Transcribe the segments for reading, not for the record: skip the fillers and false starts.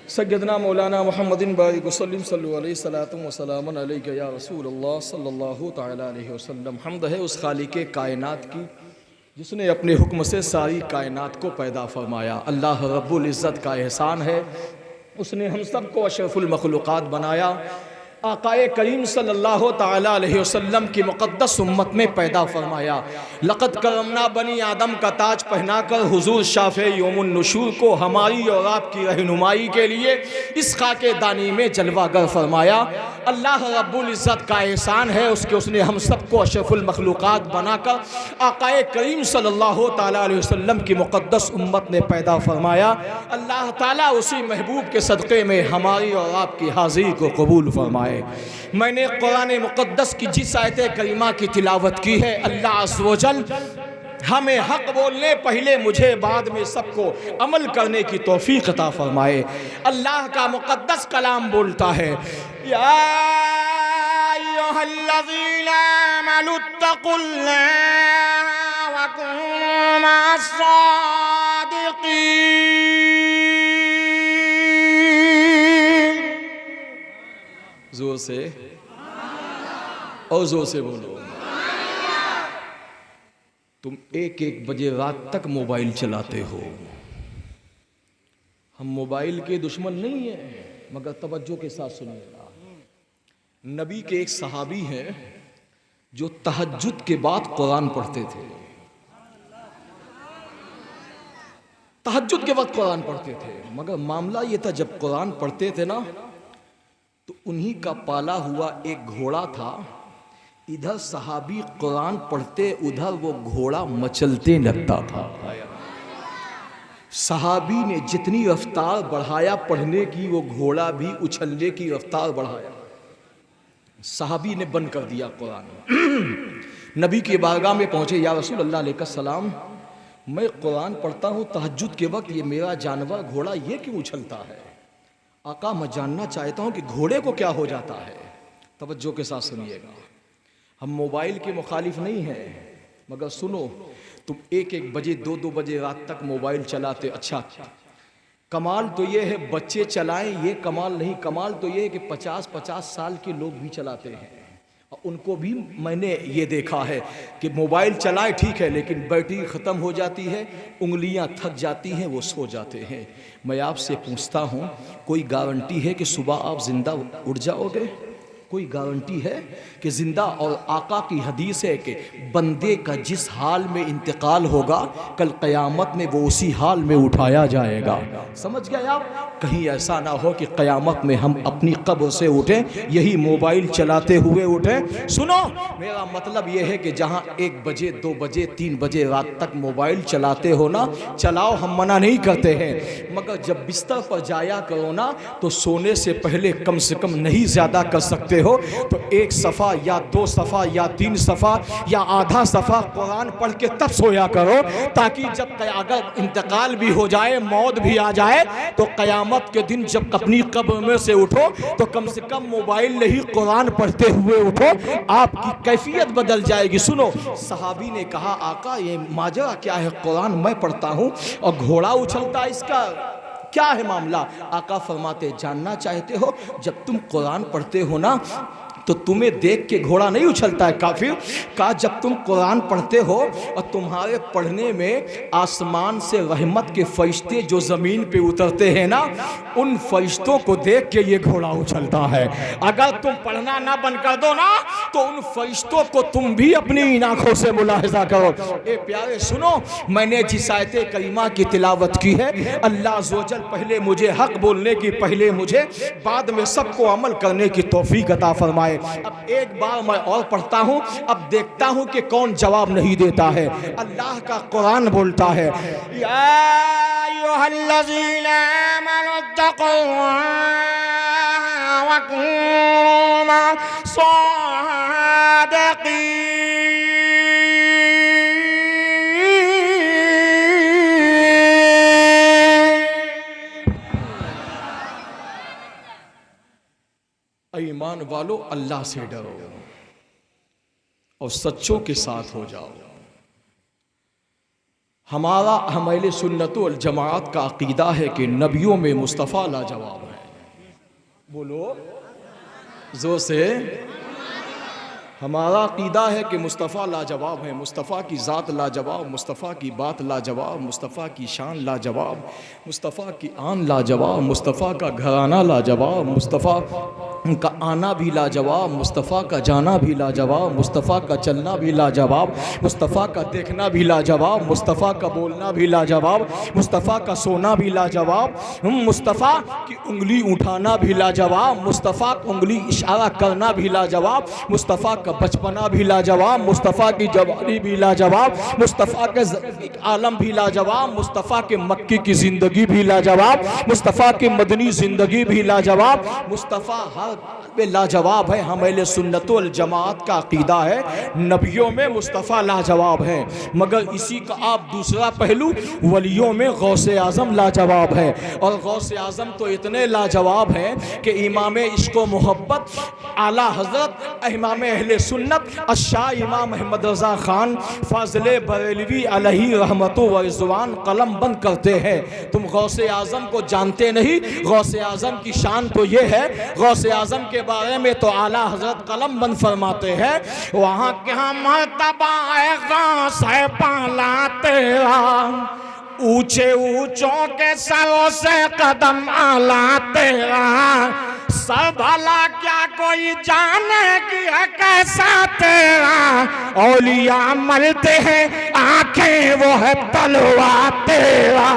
سیدنا مولانا محمد بارک وسلم صلی علیہ الصلوۃ والسلام علیک یا رسول اللہ صلی اللہ تعالی علیہ وسلم۔ حمد ہے اس خالق کائنات کی جس نے اپنے حکم سے ساری کائنات کو پیدا فرمایا۔ اللہ رب العزت کا احسان ہے، اس نے ہم سب کو اشرف المخلوقات بنایا، آقائے کریم صلی اللہ تعالی علیہ وسلم کی مقدس امت میں پیدا فرمایا۔ لقد کرمنا بنی آدم کا تاج پہنا کر حضور شافع یوم النشور کو ہماری اور آپ کی رہنمائی کے لیے اس خاک دانی میں جلوہ گر فرمایا۔ اللہ رب العزت کا احسان ہے اس نے ہم سب کو اشرف المخلوقات بنا کر آقائے کریم صلی اللہ تعالی علیہ وسلم کی مقدس امت نے پیدا فرمایا۔ اللہ تعالیٰ اسی محبوب کے صدقے میں ہماری اور آپ کی حاضری کو قبول فرمائے۔ میں نے قرآن مقدس کی جس آیت کریمہ کی تلاوت کی ہے، اللہ عز و جل ہمیں حق بولنے پہلے مجھے بعد میں سب کو عمل کرنے کی توفیق عطا فرمائے۔ اللہ کا مقدس کلام بولتا ہے، یا ایھا الذین آمنوا اتقوا اللہ وکونوا مع الصادقین۔ زور سے اور زور سے بولو۔ تم ایک بجے رات تک موبائل چلاتے ہو۔ ہم موبائل کے دشمن نہیں ہیں، مگر توجہ کے ساتھ سنیے گا۔ نبی کے ایک صحابی ہیں جو تہجد کے بعد قرآن پڑھتے تھے، تہجد کے وقت قرآن پڑھتے تھے، مگر معاملہ یہ تھا جب قرآن پڑھتے تھے نا تو انہی کا پالا ہوا ایک گھوڑا تھا، ادھر صحابی قرآن پڑھتے ادھر وہ گھوڑا مچلتے لگتا تھا۔ صحابی نے جتنی رفتار بڑھایا پڑھنے کی، وہ گھوڑا بھی اچھلنے کی رفتار بڑھایا۔ صحابی نے بند کر دیا قرآن۔ نبی کی بارگاہ میں پہنچے، یا رسول اللہ علیہ السلام، میں قرآن پڑھتا ہوں تہجد کے وقت، یہ میرا جانور گھوڑا یہ کیوں اچھلتا ہے؟ آقا میں جاننا چاہتا ہوں کہ گھوڑے کو کیا ہو جاتا ہے۔ توجہ کے ساتھ سنیے گا۔ ہم موبائل کے مخالف نہیں ہیں، مگر سنو، تم ایک بجے دو بجے رات تک موبائل چلاتے، اچھا کمال تو یہ ہے بچے چلائیں، یہ کمال نہیں، کمال تو یہ ہے کہ 50 سال کے لوگ بھی چلاتے ہیں، اور ان کو بھی میں نے یہ دیکھا ہے کہ موبائل چلائے ٹھیک ہے، لیکن بیٹری ختم ہو جاتی ہے، انگلیاں تھک جاتی ہیں، وہ سو جاتے ہیں۔ میں آپ سے پوچھتا ہوں، کوئی گارنٹی ہے کہ صبح آپ زندہ اٹھ جاؤ گے؟ کوئی گارنٹی ہے کہ زندہ؟ اور آقا کی حدیث ہے کہ بندے کا جس حال میں انتقال ہوگا کل قیامت میں وہ اسی حال میں اٹھایا جائے گا۔ سمجھ گئے آپ؟ کہیں ایسا نہ ہو کہ قیامت میں ہم اپنی قبر سے اٹھیں یہی موبائل چلاتے ہوئے اٹھیں۔ سنو، میرا مطلب یہ ہے کہ جہاں 1 بجے 2 بجے 3 بجے رات تک موبائل چلاتے ہو نا، چلاؤ، ہم منع نہیں کرتے ہیں، مگر جب بستر پر جایا کرو نا تو سونے سے پہلے کم سے کم نہیں زیادہ کر سکتے ہو تو 1 صفحہ یا 2 صفحہ یا 3 صفحہ یا آدھا صفحہ قرآن پڑھ کے تب سویا کرو، تاکہ جب اگر انتقال بھی ہو جائے، موت بھی آ جائے، تو قیامت کے دن جب اپنی قبر میں سے اٹھو تو کم سے کم موبائل نہیں قرآن پڑھتے ہوئے اٹھو، آپ کی کیفیت بدل جائے گی۔ سنو، صحابی نے کہا، آقا یہ ماجرا کیا ہے؟ قرآن میں پڑھتا ہوں اور گھوڑا اچھلتا، اس کا کیا ہے معاملہ؟ آقا فرماتے، جاننا چاہتے ہو؟ جب تم قرآن پڑھتے ہو نا تو تمہیں دیکھ کے گھوڑا نہیں اچھلتا ہے کافر۔ کہا جب تم قرآن پڑھتے ہو اور تمہارے پڑھنے میں آسمان سے رحمت کے فرشتے جو زمین پہ اترتے ہیں نا، ان فرشتوں کو دیکھ کے یہ گھوڑا اچھلتا ہے۔ اگر تم پڑھنا نہ بند کر دو نا تو ان فرشتوں کو تم بھی اپنی آنکھوں سے ملاحظہ کرو۔ اے پیارے سنو، میں نے جس آیت کریمہ کی تلاوت کی ہے، اللہ عز و جل پہلے مجھے حق بولنے کی، پہلے مجھے، بعد میں سب کو عمل کرنے کی توفیق عطا فرمائے۔ اب ایک بار میں اور پڑھتا ہوں، اب دیکھتا ہوں کہ کون جواب نہیں دیتا ہے۔ اللہ کا قرآن بولتا ہے، یا ایھا الذین آمنوا اتقوا اللہ وکونوا مع الصادقین۔ ایمان والو، اللہ سے ڈرو اور سچوں کے ساتھ ہو جاؤ۔ ہمارا اہل سنت والجماعت کا عقیدہ ہے کہ نبیوں میں مصطفیٰ لاجواب ہیں. بولو زور سے. ہمارا عقیدہ ہے کہ مصطفیٰ لاجواب ہیں. مصطفیٰ کی ذات لاجواب، مصطفیٰ کی بات لاجواب، مصطفیٰ کی شان لاجواب، مصطفیٰ کی آن لاجواب، مصطفیٰ کا گھرانہ لاجواب، مصطفیٰ کا آنا بھی لاجواب، مصطفیٰ کا جانا بھی لاجواب، مصطفیٰ کا چلنا بھی لاجواب، مصطفیٰ کا دیکھنا بھی لاجواب، مصطفیٰ کا بولنا بھی لاجواب، مصطفیٰ کا سونا بھی لاجواب، مصطفیٰ کی انگلی اٹھانا بھی لاجواب، مصطفیٰ کی انگلی اشارہ کرنا بھی لاجواب، مصطفیٰ کا بچپنا بھی لاجواب، مصطفیٰ کی جوانی بھی لاجواب، مصطفیٰ کے عالم بھی لاجواب، مصطفیٰ کے مکی کی زندگی بھی لاجواب، مصطفیٰ کی مدنی زندگی بھی لاجواب. مصطفیٰ ہر بے لاجواب ہے. ہم اہل سنت والجماعت کا عقیدہ ہے نبیوں میں مصطفیٰ لاجواب ہیں. مگر اسی کا آپ دوسرا پہلو، ولیوں میں غوث اعظم لاجواب ہے. اور غوث اعظم تو اتنے لاجواب ہیں کہ امام عشق و محبت اعلیٰ حضرت امام اہل سنت الشاہ امام محمد رضا خان فاضل بریلوی علیہ رحمت و رضوان قلم بند کرتے ہیں. تم غوث اعظم کو جانتے نہیں. غوث اعظم کی شان تو یہ ہے، غوث اعظم کے بارے میں تو اعلیٰ حضرت قلم بند فرماتے ہیں، وہاں کیا مرتبہ ہے غوث ہے پالا تیرا، اونچے اونچوں کے سروں سے قدم اعلیٰ تیرا، سر بھلا کیا کوئی جانے کی ہے کیسا تیرا، اولیاء ملتے ہیں آنکھیں وہ ہے تلوار تیرا.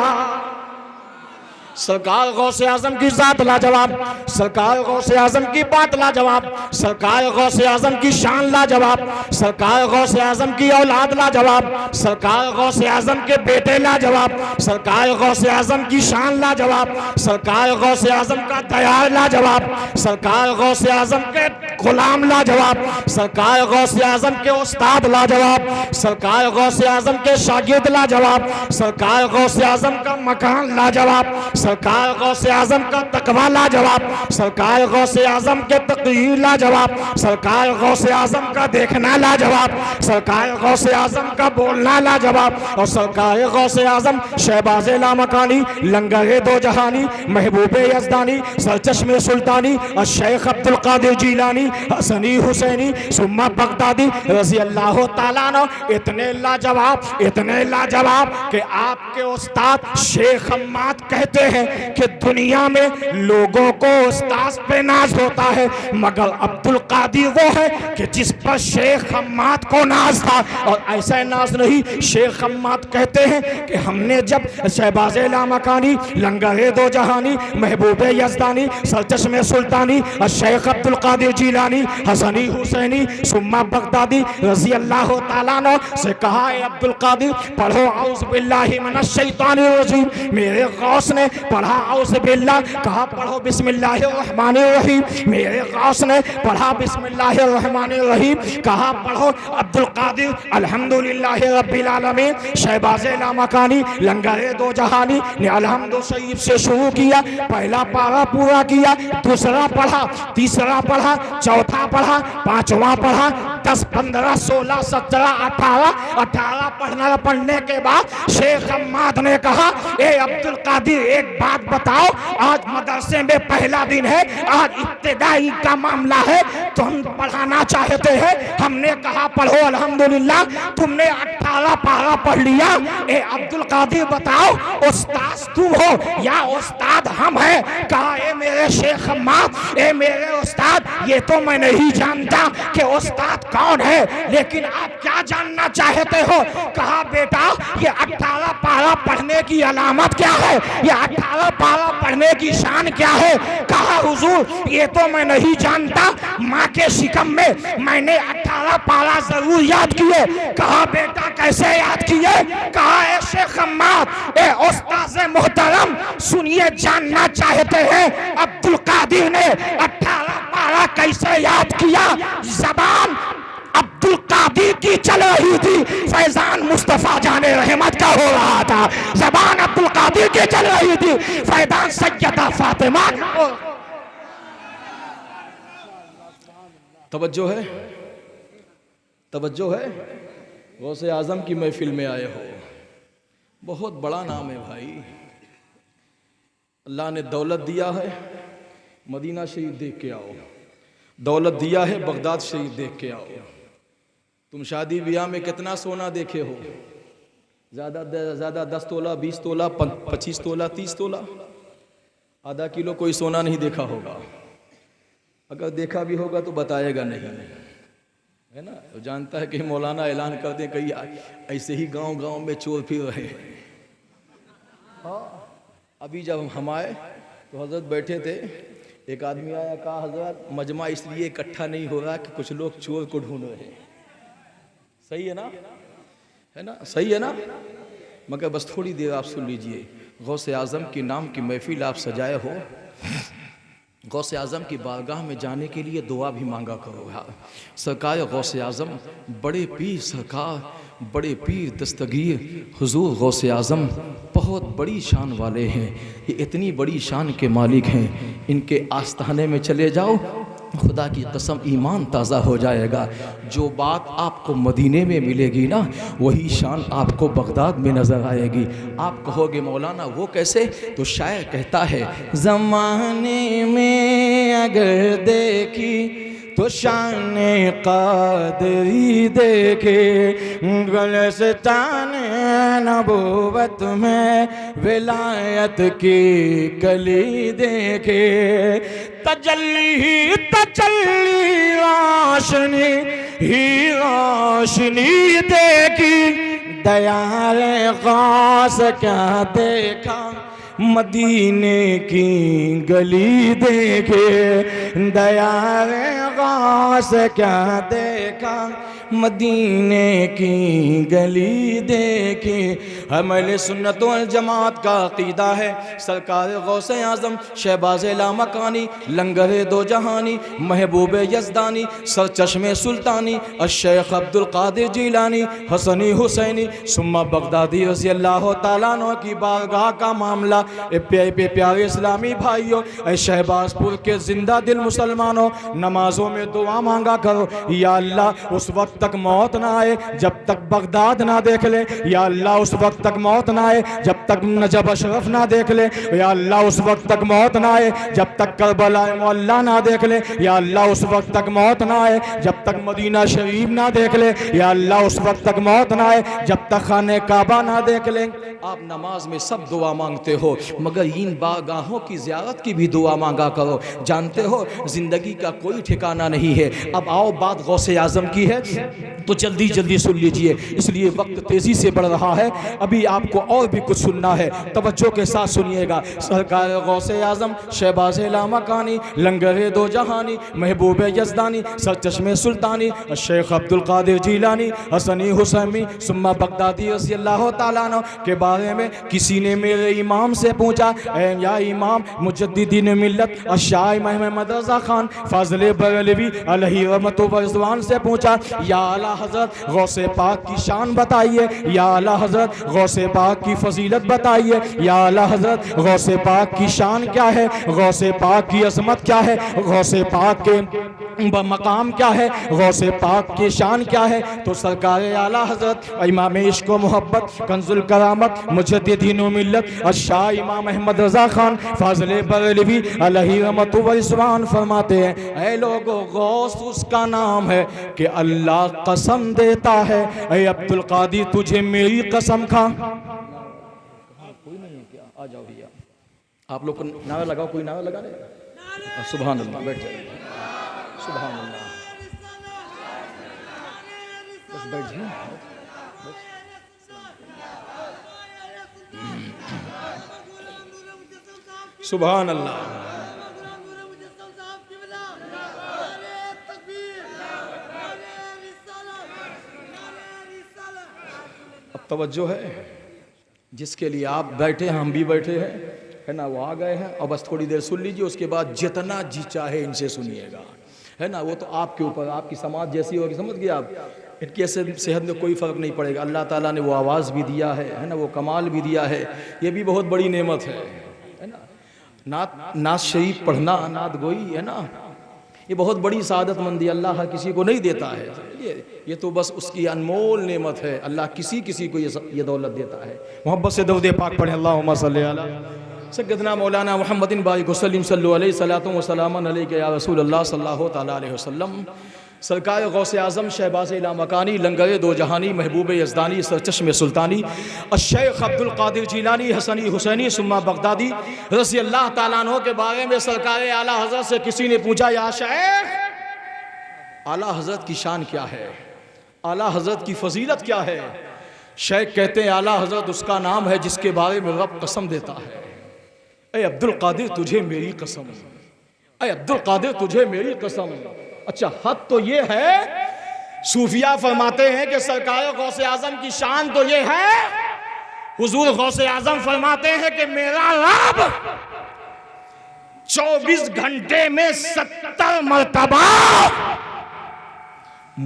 سرکار غوث اعظم کی ذات لاجواب، سرکار غوث اعظم کی بات لاجواب، سرکار غوث اعظم کی شان لاجواب، سرکار غوث اعظم کی اولاد لاجواب، سرکار غوث اعظم کے بیٹے لاجواب، سرکار غوث اعظم کی شان لاجواب، سرکار غوث اعظم کا دیار لاجواب، سرکار غوث اعظم کے غلام لاجواب، سرکار غوث اعظم کے استاد لاجواب، سرکار غوث اعظم کے شاگرد لاجواب، سرکار غوث اعظم کا مکان لاجواب، سرکار غوث اعظم کا تقوی لاجواب، سرکار غوث اعظم کے تقریر لاجواب، سرکار غوث اعظم کا دیکھنا لاجواب، سرکار غوث اعظم کا بولنا لاجواب، اور سرکار غوث اعظم شہباز لامکانی، لنگر دو جہانی، محبوب یزدانی، سرچشم سلطانی، الشیخ عبدالقادر جیلانی، حسنی حسینی ثم بغدادی رضی اللہ تعالیٰ عنہ اتنے لاجواب کہ آپ کے استاد شیخ حماد کہتے ہیں کہ دنیا میں لوگوں کو استاذ پہ ناز ہوتا ہے، مگر عبدالقادر وہ ہے کہ جس پر شیخ حماد کو ناز تھا. اور ایسا ناز نہیں، شیخ حماد کہتے ہیں کہ ہم نے جب شہباز لامکانی، لنگر دو جہانی، محبوب یزدانی، سرچشم سلطانی، الشیخ عبدالقادر جیلانی، حسنی حسینی ثم بغدادی رضی اللہ تعالیٰ عنہ سے کہا، اے عبدالقادر پڑھو اعوذ باللہ من الشیطان الرجیم. میرے غوث نے پڑھا اعوذ باللہ، کہا پڑھو بسم اللہ الرحمن الرحیم. میرے غوث نے پڑھا بسم اللہ الرحمن الرحیم، کہا پڑھو عبدالقادر الحمدللہ رب العالمین. شہباز لامکانی، لنگر دو جہانی نے الحمد شریف سے شروع کیا، پہلا پارہ پورا کیا، دوسرا پڑھا، تیسرا پڑھا، چوتھا پڑھا، پانچواں پڑھا، 10 15 16 17 18 پڑھنے کے بعد شیخ حماد نے کہا، اے عبدالقادر ایک بات بتاؤ، آج مدرسے میں پہلا دن ہے، آج ابتدائی کا معاملہ ہے، تو ہم پڑھانا چاہتے ہیں. ہم نے کہا پڑھو الحمدللہ. تم نے 18 پارہ پڑھ لیا. اے عبدالقادر بتاؤ استاذ تم ہو یا استاد ہم ہیں؟ کہا اے میرے شیخ حماد، اے میرے استاد، یہ تو میں نہیں جانتا کہ استاد کون ہے، لیکن آپ کیا جاننا چاہتے ہو؟ کہا بیٹا یہ 18 پارہ پڑھنے کی علامت کیا ہے، یہ 18 پارہ پڑھنے کی شان کیا ہے؟ کہا حضور یہ تو میں نہیں جانتا، ماں کے شکم میں نے 18 پارہ ضرور یاد کیے. کہا بیٹا کیسے یاد کیے؟ کہا اے شیخ حماد، اے استاذ محترم سنیے، جاننا چاہتے ہیں عبدالقادر نے 18 پارہ کیسے یاد کیا؟ زبان عبدالقادر کی چل رہی تھی، فیضان مصطفیٰ جان رحمت کا ہو رہا تھا. زبان عبدالقادر کی چل رہی تھی، فیضان سیدہ فاطمہ. توجہ ہے، توجہ ہے. غوث اعظم کی محفل میں آئے ہو، بہت بڑا نام ہے بھائی. اللہ نے دولت دیا ہے مدینہ شریف دیکھ کے آؤ، دولت دیا ہے بغداد شریف دیکھ کے آؤ. تم شادی بیاہ میں کتنا سونا دیکھے ہو؟ زیادہ زیادہ 10 تولہ 20 تولہ 25 تولہ 30 تولہ، آدھا کلو کوئی سونا نہیں دیکھا ہوگا. اگر دیکھا بھی ہوگا تو بتائے گا نہیں، ہے نا. تو جانتا ہے کہ مولانا اعلان کر دیں کہیں ایسے ہی گاؤں گاؤں میں چور پھر رہے ہیں. ابھی جب ہم آئے تو حضرت بیٹھے تھے، ایک آدمی آیا، کہا حضرت مجمع اس لیے اکٹھا نہیں ہو رہا کہ کچھ لوگ چور کو ڈھونڈ رہے ہیں. صحیح ہے نا، ہے نا، صحیح ہے نا. مگر بس تھوڑی دیر آپ سن لیجئے. غوث اعظم کے نام کی محفل آپ سجائے ہو، غوث اعظم کی بارگاہ میں جانے کے لیے دعا بھی مانگا کرو. سرکار غوث اعظم بڑے پیر سرکار، بڑے پیر دستگیر حضور غوث اعظم بہت بڑی شان والے ہیں. یہ اتنی بڑی شان کے مالک ہیں، ان کے آستانے میں چلے جاؤ، خدا کی قسم ایمان تازہ ہو جائے گا. جو بات آپ کو مدینے میں ملے گی نا، وہی شان آپ کو بغداد میں نظر آئے گی. آپ کہو گے مولانا وہ کیسے؟ تو شاعر کہتا ہے، زمانے میں اگر دیکھی تو شان قادری دیکھے، گلستان نبوت میں ولایت کی کلی دیکھے، تجلی تجلی روشنی ہی روشنی دیکھی، دیار غوث کیا دیکھا، مدینے کی گلی دیکھے، دیار غوث کیا دیکھا، مدینے کی گلی دیکھے. ہمارے سنت والجماعت کا عقیدہ ہے سرکار غوث اعظم شہباز لامکانی، لنگر دو جہانی، محبوب یزدانی، سرچشم سلطانی، الشیخ عبدالقادر جیلانی، حسنی حسینی ثم بغدادی رضی اللہ تعالیٰ عنہ کی بارگاہ کا معاملہ. پیارے اسلامی بھائیوں، اے شہباز پور کے زندہ دل مسلمانوں، نمازوں میں دعا مانگا کرو، یا اللہ اس وقت تک موت نہ آئے جب تک بغداد نہ دیکھ لے. یا اللہ اس وقت تک موت نہ آئے جب تک نجف اشرف نہ دیکھ لے. یا اللہ اس وقت تک موت نہ آئے جب تک کربلا معلیٰ نہ دیکھ لے. یا اللہ اس وقت تک موت نہ آئے جب تک مدینہ شریف نہ دیکھ لے. یا اللہ اس وقت تک موت نہ آئے جب تک خانہ کعبہ نہ دیکھ لے. آپ نماز میں سب دعا مانگتے ہو، مگر ان بارگاہوں کی زیارت کی بھی دعا مانگا کرو. جانتے ہو زندگی کا کوئی ٹھکانہ نہیں ہے. اب آؤ بات غوث اعظم کی ہے تو جلدی جلدی سن لیجئے، اس لیے وقت تیزی سے بڑھ رہا ہے. ابھی آپ کو اور بھی کچھ سننا ہے، توجہ کے ساتھ سنیے گا. سرکار غوث اعظم شہباز لامکانی، لنگر دو جہانی، محبوب یزدانی، سرچشم سلطانی، الشیخ عبدالقادر جیلانی، حسنی حسینی ثم بغدادی رضی اللہ تعالیٰ عنہ کے بارے میں کسی نے میرے امام سے پوچھا، اے یا امام مجددین ملت الشاہ محمد رضا خان فاضل بریلوی علیہ رحمت و رضوان سے پوچھا، یا اعلیٰ حضرت غوث پاک کی شان بتائیے، یا اعلیٰ حضرت غوث پاک کی فضیلت بتائیے، یا اعلیٰ حضرت غوث پاک کی شان کیا ہے، غوث پاک کی عظمت کیا ہے، غوث پاک کے مقام کیا ہے، غوث پاک کی شان کیا ہے. تو سرکار اعلیٰ حضرت امام عشق و محبت کنز الکرامت مجددین و ملت الشاہ امام احمد رضا خان فاضل بریلوی علیہ رحمت و رضوان فرماتے ہیں، اے لوگو غوث اس کا نام ہے کہ اللہ قسم دیتا ہے، اے عبدالقادر تجھے میری قسم کھا. کوئی نہیں ہے کیا؟ آ جاؤ بھیا، آپ لوگ کو نعرہ لگاؤ. کوئی نعرہ لگا رہے؟ سبحان اللہ. بیٹھ جائے. سبحان اللہ. بس بیٹھ جائیں. سبحان اللہ. اب توجہ ہے، جس کے لیے آپ بیٹھے ہیں ہم بھی بیٹھے ہیں، ہے نا، وہ آ گئے ہیں. اور بس تھوڑی دیر سن لیجئے، اس کے بعد جتنا جی چاہے ان سے سنیے گا، ہے نا. وہ تو آپ کے اوپر، آپ کی سماعت جیسی ہوگی، سمجھ گئے آپ. ان کی صحت میں کوئی فرق نہیں پڑے گا. اللہ تعالیٰ نے وہ آواز بھی دیا ہے نا، وہ کمال بھی دیا ہے. یہ بھی بہت بڑی نعمت ہے نا. نعت شریف پڑھنا، نعت گوئی، ہے نا، یہ بہت بڑی سعادت مندی اللہ ہر کسی کو نہیں دیتا ہے، یہ تو بس اس کی انمول نعمت ہے، اللہ کسی کو یہ دولت دیتا ہے۔ محبت سے درود پاک پڑھیں، اللہم صلی علی سیدنا مولانا محمد بارک وسلم صلو علیہ صلاۃ و سلام علیک یا رسول اللہ صلی اللہ تعالیٰ علیہ وسلم۔ سرکار غوث اعظم شہباز لامکانی لنگر دو جہانی محبوب یزدانی سرچشم سلطانی الشیخ عبد القادر جیلانی حسنی حسینی ثم بغدادی رضی اللہ تعالیٰ عنہ کے بارے میں سرکار اعلیٰ حضرت سے کسی نے پوچھا، یا شیخ اعلیٰ حضرت کی شان کیا ہے، اعلیٰ حضرت کی فضیلت کیا ہے؟ شیخ کہتے ہیں اعلیٰ حضرت اس کا نام ہے جس کے بارے میں رب قسم دیتا ہے، اے عبد القادر تجھے میری قسم، اے عبد القادر تجھے میری قسم۔ اچھا حد تو یہ ہے، صوفیہ فرماتے ہیں کہ سرکار غوث اعظم کی شان تو یہ ہے، حضور غوث اعظم فرماتے ہیں کہ میرا رب 24 گھنٹے میں 70 مرتبہ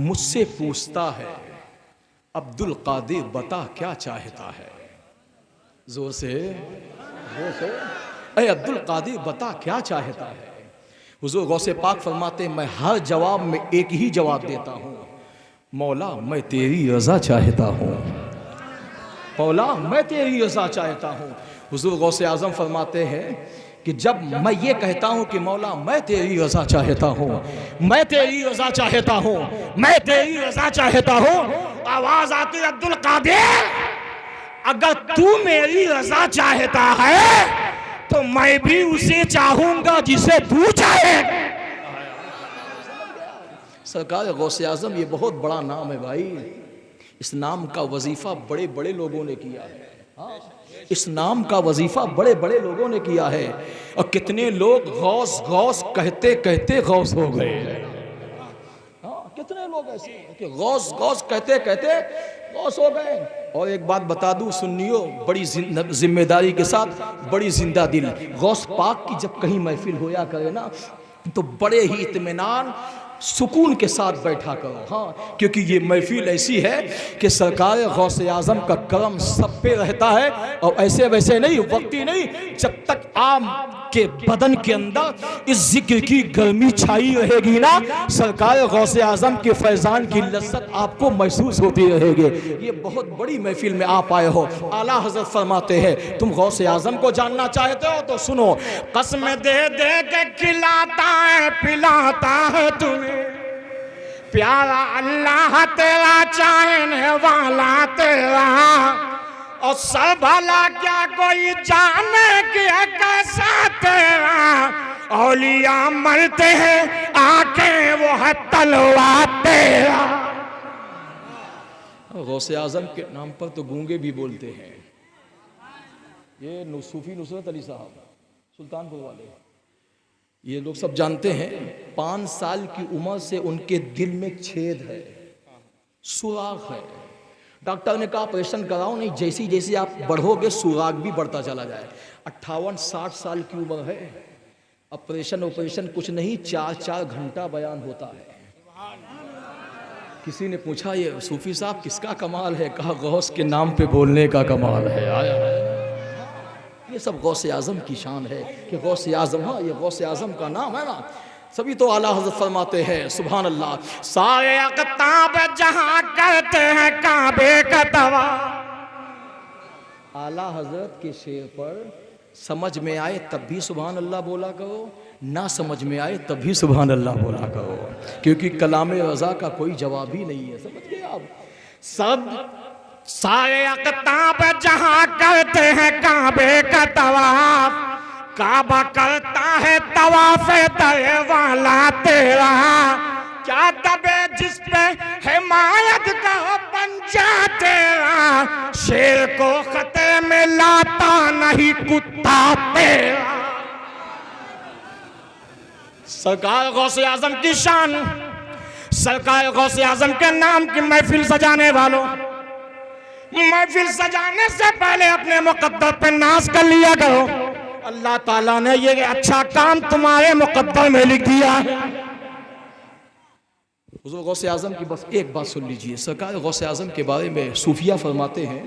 مجھ سے پوچھتا ہے، عبد القادر بتا کیا چاہتا ہے؟ زور سے اے عبد القادر بتا کیا چاہتا ہے؟ حضور غوث پاک فرماتے ہیں میں ہر جواب میں ایک ہی جواب دیتا ہوں، مولا میں تیری رضا چاہتا ہوں، مولا میں تیری رضا چاہتا ہوں۔ حضور غوث اعظم فرماتے ہیں کہ جب میں یہ کہتا ہوں کہ مولا میں تیری رضا چاہتا ہوں، میں تیری رضا چاہتا ہوں، میں تیری رضا چاہتا ہوں، آواز آتی عبد القادر اگر تو میری رضا چاہتا ہے تو میں بھی اسے چاہوں گا جسے تو چاہے۔ سرکار غوث اعظم یہ بہت بڑا نام ہے بھائی، اس نام کا وظیفہ بڑے بڑے لوگوں نے کیا ہے، اس نام کا وظیفہ بڑے بڑے لوگوں نے کیا ہے، اور کتنے لوگ غوث غوث کہتے کہتے غوث ہو گئے ہیں، کتنے لوگ ایسے ہیں کہ غوث غوث کہتے کہتے غوث ہو گئے۔ اور ایک بات بتا دوں سنیو، بڑی ذمہ داری کے ساتھ، بڑی زندہ دل، غوث پاک کی جب کہیں محفل ہویا کرے نا تو بڑے ہی اطمینان سکون کے ساتھ بیٹھا کرو، ہاں کیونکہ یہ محفل ایسی ہے کہ سرکار غوث اعظم کا کرم سب پہ رہتا ہے، اور ایسے ویسے نہیں، وقتی نہیں، جب تک آپ کے بدن کے اندر اس ذکر کی گرمی چھائی رہے گی نا، سرکار غوث اعظم کے فیضان کی لذت آپ کو محسوس ہوتی رہے گی۔ یہ بہت بڑی محفل میں آپ آئے ہو، اعلیٰ حضرت فرماتے ہیں تم غوث اعظم کو جاننا چاہتے ہو تو سنو، قسم دے دے کے کھلاتا ہے پلاتا ہے تمہیں پیارا اللہ تیرا چاہنے والا تیرا، اور سر بھلا کیا کوئی جانے کہ کیسا تیرا، اولیاء مرتے ہیں آنکھیں وہ ہے تلوار تیرا۔ غوث اعظم کے نام پر تو گونگے بھی بولتے ہیں، یہ صوفی نصرت علی صاحب سلطان پور والے، یہ لوگ سب جانتے ہیں 5 سال کی عمر سے ان کے دل میں چھید ہے، سوراخ ہے، ڈاکٹر نے کہا آپریشن کراؤ، نہیں جیسی جیسی آپ بڑھو گے سوراخ بھی بڑھتا چلا جائے۔ 58-60 سال کی عمر ہے، آپریشن کچھ نہیں، 4 گھنٹہ بیان ہوتا ہے۔ کسی نے پوچھا یہ صوفی صاحب کس کا کمال ہے؟ کہا غوث کے نام پہ بولنے کا کمال ہے۔ آیا ہے یہ سب غوث اعظم کی شان ہے کہ غوث اعظم، ہاں یہ غوث اعظم کا نام ہے نا، سبھی تو اعلیٰ حضرت فرماتے ہیں سبحان اللہ، سارے اقطاب جہاں کرتے ہیں کعبے کا طواف۔ اعلیٰ حضرت کے شعر پر سمجھ میں آئے تب بھی سبحان اللہ بولا کرو، نہ سمجھ میں آئے تب بھی سبحان اللہ بولا کرو، کیونکہ کلام رضا کا کوئی جواب ہی نہیں ہے، سمجھ گئے آپ؟ سب سارے اقطاب جہاں کرتے ہیں کعبے کا طواف، کعبہ کرتا ہے طواف در والا تیرا، کیا دبے جس پہ حمایت کا پنجہ تیرا، شیر کو خطے میں لاتا نہیں کتا تیرا۔ سرکار غوث اعظم کی شان، سرکار غوث اعظم کے نام کی محفل سجانے والوں، محفل سجانے سے پہلے اپنے مقدر پہ ناز کر لیا کرو، اللہ تعالیٰ نے یہ اچھا کام تمہارے مقدر میں لکھ دیا ہے۔ حضور غوث اعظم کی بس ایک بات سن لیجئے، سرکار غوث اعظم کے بارے میں صوفیہ فرماتے ہیں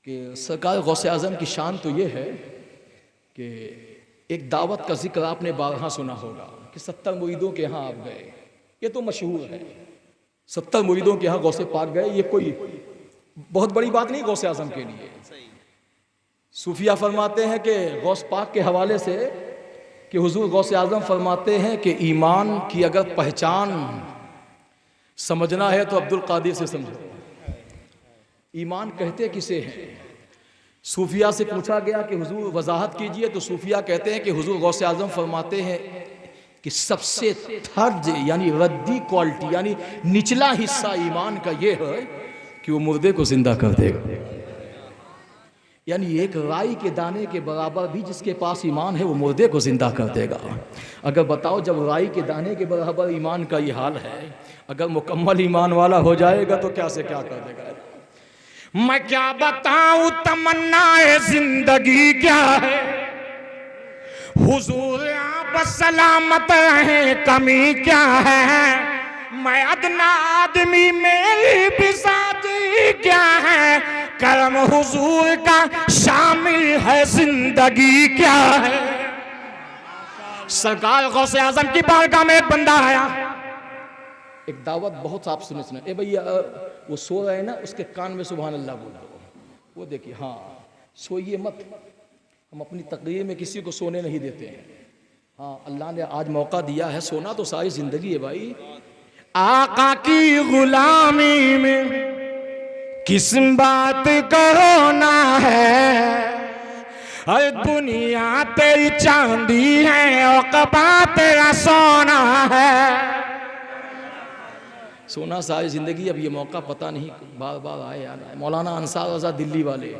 کہ سرکار غوث اعظم کی شان تو یہ ہے کہ ایک دعوت کا ذکر آپ نے بارہا سنا ہوگا، کہ 70 مریدوں کے ہاں آپ گئے، یہ تو مشہور ہے، 70 مریدوں کے ہاں غوث پاک گئے، یہ کوئی بہت بڑی بات نہیں غوث اعظم کے لیے۔ صوفیہ فرماتے ہیں کہ غوث پاک کے حوالے سے کہ حضور غوث اعظم فرماتے ہیں کہ ایمان کی اگر پہچان سمجھنا ہے تو عبد القادر سے سمجھو۔ ایمان کہتے کسے ہیں؟ صوفیہ سے پوچھا گیا کہ حضور وضاحت کیجئے، تو صوفیہ کہتے ہیں کہ حضور غوث اعظم فرماتے ہیں کہ سب سے تھرد یعنی ردی کوالٹی یعنی نچلا حصہ ایمان کا یہ ہے کہ وہ مردے کو زندہ کر دے گا، یعنی ایک رائی کے دانے کے برابر بھی جس کے پاس ایمان ہے وہ مردے کو زندہ کر دے گا۔ اگر بتاؤ جب رائی کے دانے کے برابر ایمان کا یہ حال ہے، اگر مکمل ایمان والا ہو جائے گا تو کیا سے کیا کر دے گا۔ میں کیا بتاؤں تمنا زندگی کیا ہے، حضور آپ سلامت رہیں کمی کیا ہے، میں ادنا آدمی میری بھی ساتھی کیا ہے، کرم حضور کا شامل ہے زندگی کیا ہے۔ سرکار غوث اعظم کی بارگاہ میں ایک بندہ آیا، ایک دعوت بہت آپ سنے اے بھیا وہ سو رہے ہیں نا، اس کے کان میں سبحان اللہ بولا، وہ دیکھیے ہاں سوئیے مت، ہم اپنی تقریر میں کسی کو سونے نہیں دیتے ہیں، ہاں اللہ نے آج موقع دیا ہے، سونا تو ساری زندگی ہے بھائی۔ آقا کی غلامی میں کس بات کا ہونا ہے، ہر دنیا تیری چاندی ہے عقبہ تیرا سونا ہے۔ سونا ساری زندگی، اب یہ موقع پتہ نہیں بار بار آئے یا نہ۔ مولانا انصار رضا دلی والے،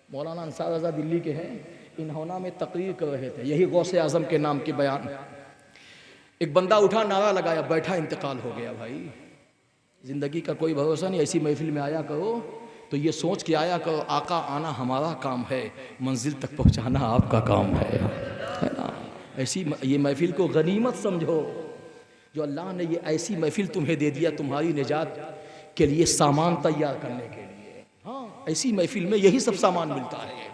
مولانا انصار رضا دلی کے ہیں، انہونا میں تقریر کر رہے تھے، یہی غوث اعظم کے نام کے بیان۔ ایک بندہ اٹھا نعرہ لگایا، بیٹھا انتقال ہو گیا۔ بھائی زندگی کا کوئی بھروسہ نہیں، ایسی محفل میں آیا کرو تو یہ سوچ کے آیا کرو آقا آنا ہمارا کام ہے، منزل تک پہنچانا آپ کا کام ہے نا۔ ایسی یہ محفل کو غنیمت سمجھو، جو اللہ نے یہ ایسی محفل تمہیں دے دیا تمہاری نجات کے لیے سامان تیار کرنے کے لیے، ہاں ایسی محفل میں یہی سب سامان ملتا ہے۔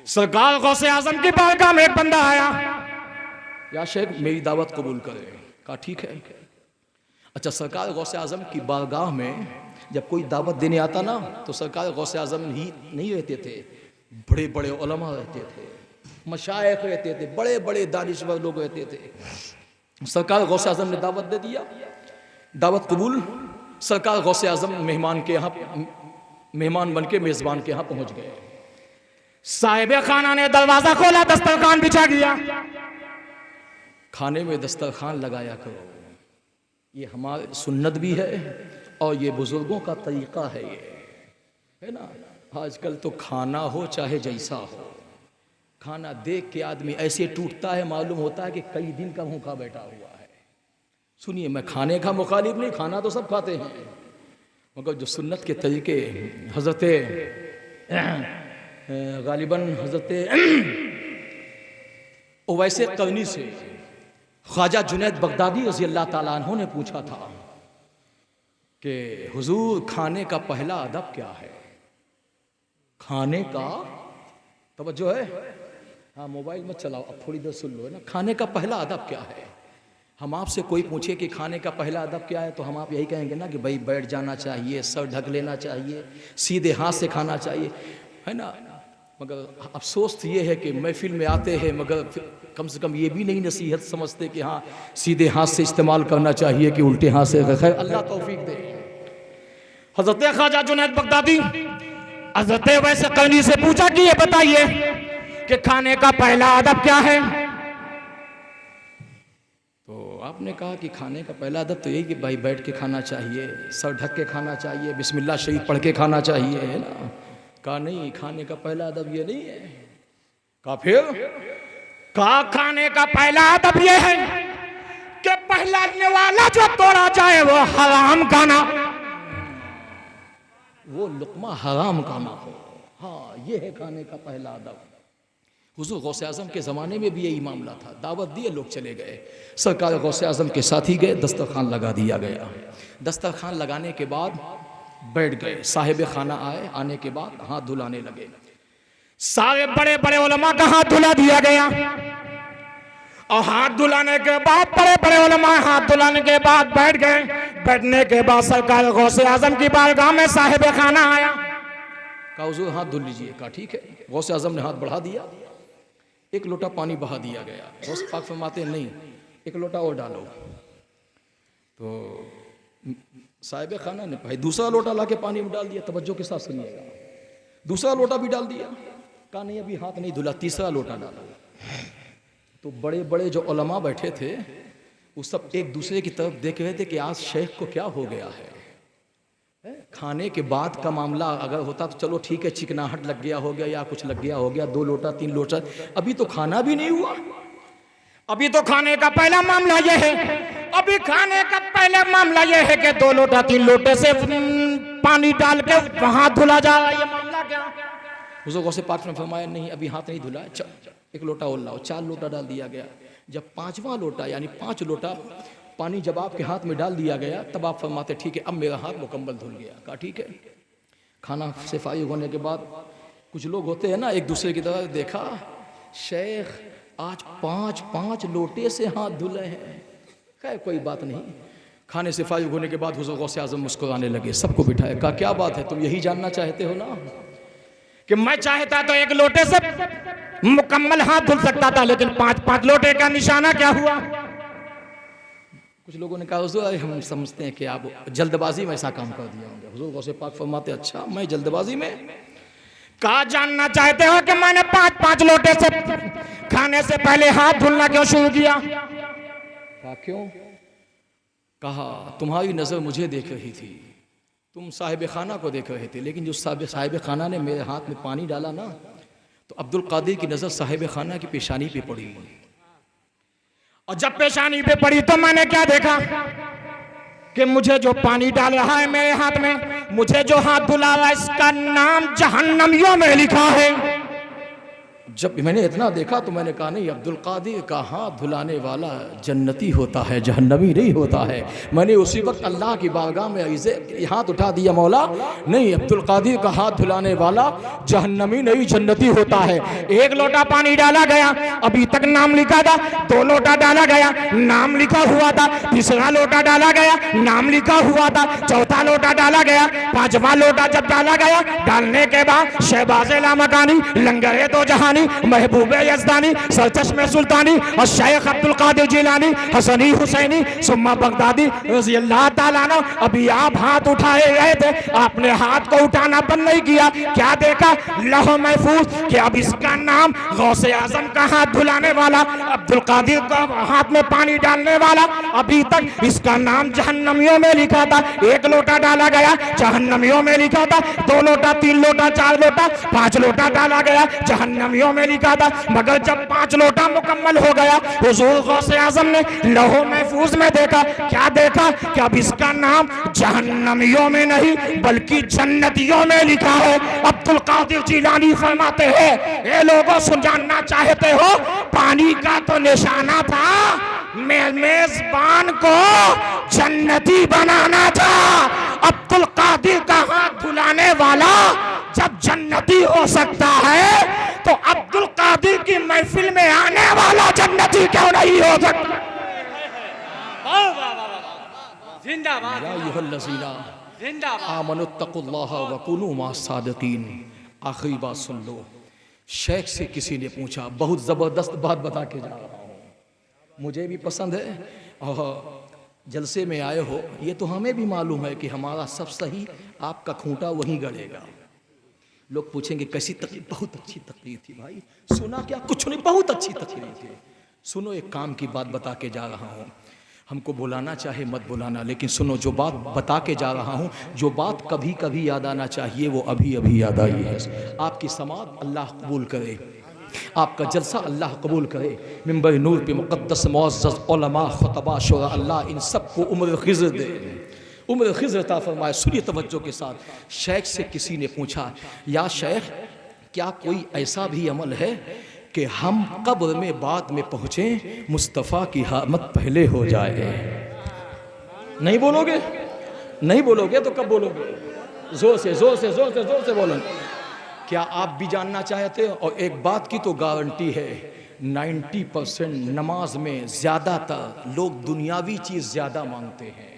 سرکار غوث اعظم کی بارگاہ میں ایک بندہ آیا، یا شیخ میری دعوت قبول کرے، کہا ٹھیک ہے۔ اچھا سرکار غوث اعظم کی بارگاہ میں جب کوئی دعوت دینے آتا نا تو سرکار غوث اعظم ہی نہیں رہتے تھے، بڑے بڑے علماء رہتے تھے، مشائخ رہتے تھے، بڑے بڑے دانشور لوگ رہتے تھے۔ سرکار غوث اعظم نے دعوت دے دیا، دعوت قبول، سرکار غوث اعظم مہمان بن کے میزبان کے ہاں پہنچ گئے۔ صاحب خانہ نے دروازہ کھولا، دسترخوان بچھا گیا، کھانے میں دسترخوان لگایا کرو، یہ ہماری سنت بھی ہے اور یہ بزرگوں کا طریقہ ہے، یہ ہے نا۔ آج کل تو کھانا ہو چاہے جیسا ہو، کھانا دیکھ کے آدمی ایسے ٹوٹتا ہے، معلوم ہوتا ہے کہ کئی دن کا بھوکا بیٹھا ہوا ہے۔ سنیے میں کھانے کا مخالف نہیں، کھانا تو سب کھاتے ہیں، مگر جو سنت کے طریقے حضرت غالباً حضرت اویس قرنی سے خواجہ جنید بغدادی رضی اللہ تعالیٰ عنہ نے پوچھا تھا کہ حضور کھانے کا پہلا ادب کیا ہے؟ کھانے کا توجہ ہے، ہاں موبائل مت چلاؤ، اب تھوڑی دیر سن لو نا۔ کھانے کا پہلا ادب کیا ہے؟ ہم آپ سے کوئی پوچھے کہ کھانے کا پہلا ادب کیا ہے تو ہم آپ یہی کہیں گے نا کہ بھائی بیٹھ جانا چاہیے، سر ڈھک لینا چاہیے، سیدھے ہاتھ سے کھانا چاہیے، ہے نا۔ مگر افسوس یہ ہے کہ محفل میں آتے ہیں مگر کم سے کم یہ بھی نہیں نصیحت سمجھتے کہ ہاں سیدھے ہاتھ سے استعمال کرنا چاہیے کہ الٹے ہاتھ سے۔ خیر اللہ توفیق دے۔ حضرت خواجہ جنید بغدادی حضرت اویس قرنی سے پوچھا کہ یہ بتائیے کہ کھانے کا پہلا ادب کیا ہے؟ تو آپ نے کہا کہ کھانے کا پہلا ادب تو یہی کہ بھائی بیٹھ کے کھانا چاہیے، سر ڈھک کے کھانا چاہیے، بسم اللہ شریف پڑھ کے کھانا چاہیے، ہے نا۔ کہا نہیں، کھانے کا پہلا ادب یہ نہیں ہے۔ کہا پھر؟ کہا کھانے کا پہلا ادب یہ ہے کہ پہلانے والا جو توڑا جائے وہ حرام کھانا، وہ لقمہ حرام کا نہ ہو، ہاں یہ ہے کھانے کا پہلا ادب۔ حضور غوث اعظم کے زمانے میں بھی یہی معاملہ تھا، دعوت دیے لوگ چلے گئے، سرکار غوث اعظم کے ساتھی گئے، دسترخوان لگا دیا گیا۔ دسترخوان لگانے کے بعد بیٹھ گئے، صاحب خانہ آئے، آنے کے بعد ہاتھ دھلانے لگے، سارے بڑے بڑے علماء کا ہاتھ دھلا دیا گیا۔ اور ہاتھ دھلانے کے بعد بڑے بڑے علماء ہاتھ دھلانے کے بعد بیٹھ گئے. بیٹھنے کے بعد سرکار غوث اعظم کی بارگاہ میں صاحب خانہ آیا. کہا حضور ہاتھ دھل لیجئے. کہا ٹھیک ہے. غوث اعظم نے ہاتھ بڑھا دیا, ایک لوٹا پانی بہا دیا گیا. غوث پاک فرماتے ہیں نہیں, ایک لوٹا اور ڈالو. تو صاحب خانہ نے بھائی دوسرا لوٹا لا کے پانی میں ڈال دیا. توجہ کے ساتھ سنیے گا. دوسرا لوٹا بھی ڈال دیا. کہا نہیں ابھی ہاتھ نہیں دھلا, تیسرا لوٹا ڈالا. تو بڑے بڑے جو علماء بیٹھے تھے وہ سب ایک دوسرے کی طرف دیکھ رہے تھے کہ آج شیخ کو کیا ہو گیا ہے. کھانے کے بعد کا معاملہ اگر ہوتا تو چلو ٹھیک ہے, چکناہٹ لگ گیا ہو گیا یا کچھ لگ گیا ہو گیا, 2 لوٹا 3 لوٹا. ابھی تو کھانا بھی نہیں ہوا. ابھی تو کھانے کا پہلا معاملہ یہ ہے, ابھی کھانے کا پہلا معاملہ یہ ہے کہ 2 لوٹا 3 لوٹے سے پانی ڈال کے وہاں دھلا جا رہا ہے. یہ معاملہ کیا؟ حضور غوث پاک نے فرمایا نہیں ابھی ہاتھ نہیں دھلا, ایک لوٹا اور لاؤ. 4 لوٹا ڈال دیا گیا. جب 5واں لوٹا یعنی 5 لوٹا پانی جب آپ کے ہاتھ میں ڈال دیا گیا تب آپ فرماتے ٹھیک ہے اب میرا ہاتھ مکمل دھل گیا. کہا ٹھیک ہے. کھانا سے فارغ ہونے کے بعد کچھ لوگ ہوتے ہیں نا ایک دوسرے کی طرف دیکھا, شیخ آج 5 لوٹے سے ہاتھ دھلے ہیں. خیر کوئی بات نہیں. کھانے سے فارغ ہونے کے بعد حضور غوث اعظم مسکرانے لگے, سب کو بٹھائے. کہا کیا بات ہے, تم یہی جاننا چاہتے ہو نا کہ میں چاہتا تو ایک لوٹے سے مکمل ہاتھ دھل سکتا تھا, لیکن 5 لوٹے کا نشانہ کیا ہوا؟ کچھ لوگوں نے کہا حضور ہم سمجھتے ہیں کہ آپ جلد بازی میں ایسا کام کر دیا ہوں گے. حضور غوث پاک فرماتے اچھا میں جلد بازی میں؟ کہا جاننا چاہتے ہو کہ میں نے 5 لوٹے سے کھانے سے پہلے ہاتھ دھلنا کیوں شروع کیا؟ کہا کیوں؟ کہا تمہاری نظر مجھے دیکھ رہی تھی, تم صاحب خانہ کو دیکھ رہے تھے, لیکن جو صاحب خانہ نے میرے ہاتھ میں پانی ڈالا نا تو عبد القادر کی نظر صاحب خانہ کی پیشانی پہ پڑی. اور جب پیشانی پہ پڑی تو میں نے کیا دیکھا کہ مجھے جو پانی ڈال رہا ہے میرے ہاتھ میں, مجھے جو ہاتھ دھلا رہا ہے, اس کا نام جہنمیوں میں لکھا ہے. جب میں نے اتنا دیکھا تو میں نے کہا نہیں عبد القادر کا ہاتھ دھلانے والا جنتی ہوتا ہے, جہنمی نہیں ہوتا ہے. میں نے اسی وقت اللہ کی بارگاہ میں ہاتھ اٹھا دیا, مولا نہیں عبد القادر کا ہاتھ دھلانے والا جہنمی نہیں جنتی ہوتا ہے. 1 لوٹا پانی ڈالا گیا, ابھی تک نام لکھا تھا. 2 لوٹا ڈالا گیا, نام لکھا ہوا تھا. تیسرا لوٹا ڈالا گیا, نام لکھا ہوا تھا. چوتھا لوٹا ڈالا گیا. 5واں لوٹا جب ڈالا گیا, ڈالنے کے بعد شہباز لامکانی, لنگر دو جہانی, محبوب یزدانی, سرچشم سلطانی اور شیخ عبد القادر جیلانی, حسنی حسینی ثم بغدادی رضی اللہ تعالیٰ عنہ. ابھی آپ ہاتھ اٹھائے گئے تھے, آپ نے ہاتھ کو اٹھانا بند نہیں کیا. کیا دیکھا؟ لوح محفوظ کہ اب اس کا نام غوث اعظم کا ہاتھ دھلانے والا, عبد القادر کا ہاتھ میں پانی ڈالنے والا, ابھی تک اس کا نام جہنمیوں میں لکھا تھا. 1 لوٹا ڈالا گیا, جہنمیوں میں لکھا تھا. 2 لوٹا 3 لوٹا 4 لوٹا 5 لوٹا ڈالا گیا, جہنمیوں میں لکھا تھا. مگر جب 5 لوٹا مکمل ہو گیا, حضور غوث اعظم نے لوح محفوظ میں دیکھا. کیا دیکھا؟ کہ اب اس کا نام جہنمیوں میں نہیں بلکہ جنتیوں میں لکھا ہے. عبد القادر جیلانی فرماتے ہیں اے لوگوں سن جاننا چاہتے ہو, پانی کا تو نشانہ تھا, میزبان کو جنتی بنانا تھا. عبد القادر کا ہاتھ دھلانے والا جب جنتی ہو سکتا ہے تو عبد القادر کی محفل میں آنے والا جنتی کیوں نہیں ہو سکتا؟ زندہ باد, یا ایھا الذین زندہ باد. آمنوا اتقوا اللہ وکونوا مع الصادقین. آخری بات سن لو. شیخ سے کسی نے پوچھا, بہت زبردست بات بتا کے جا رہا ہوں, مجھے بھی پسند ہے اور جلسے میں آئے ہو, یہ تو ہمیں بھی معلوم ہے کہ ہمارا سب صحیح, آپ کا کھوٹا وہیں گڑے گا. لوگ پوچھیں گے کیسی تقریر؟ بہت اچھی تقریر تھی بھائی. سنا کیا؟ کچھ نہیں, بہت اچھی تقریر تھی. سنو ایک کام کی بات بتا کے جا رہا ہوں, ہم کو بلانا چاہے مت بلانا, لیکن سنو جو بات بتا کے جا رہا ہوں, جو بات کبھی کبھی یاد آنا چاہیے وہ ابھی ابھی یاد آئی ہے. آپ کی سماعت اللہ قبول کرے, آپ کا جلسہ اللہ قبول کرے. منبر نور پہ مقدس معزز علماء خطباء شعراء, اللہ ان سب کو عمر خضر دے, عمر خضر عطا فرمائے. سنیے توجہ کے ساتھ. شیخ سے کسی نے پوچھا یا شیخ کیا کوئی ایسا بھی عمل ہے کہ ہم قبر میں بعد میں پہنچیں, مصطفیٰ کی آمد پہلے ہو جائے؟ نہیں بولو گے؟ نہیں بولو گے تو کب بولو گے؟ زور سے زور سے زور سے زور سے بولیں. کیا آپ بھی جاننا چاہتے ہیں؟ اور ایک بات کی تو گارنٹی ہے, 90% نماز میں زیادہ تر لوگ دنیاوی چیز زیادہ مانگتے ہیں۔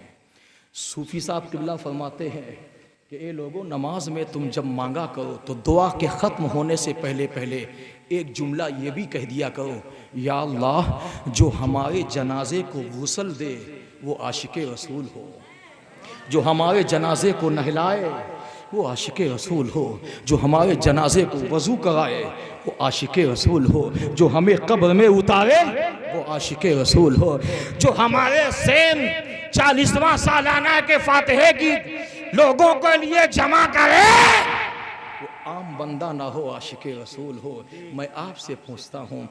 صوفی صاحب قبلہ فرماتے ہیں کہ اے لوگوں، نماز میں تم جب مانگا کرو تو دعا کے ختم ہونے سے پہلے ایک جملہ یہ بھی کہہ دیا کرو، یا اللہ جو ہمارے جنازے کو غسل دے وہ عاشق رسول ہو، جو ہمارے جنازے کو نہلائے وہ عاشق رسول ہو، جو ہمارے جنازے کو وضو کرائے وہ عاشق رسول ہو، جو ہمیں قبر میں اتارے وہ عاشق رسول ہو، جو ہمارے سین 40واں سالانہ کے فاتحے کی لوگوں کے لیے جمع کرے وہ عام بندہ نہ ہو، عاشق رسول ہو۔ میں آپ سے پوچھتا ہوں،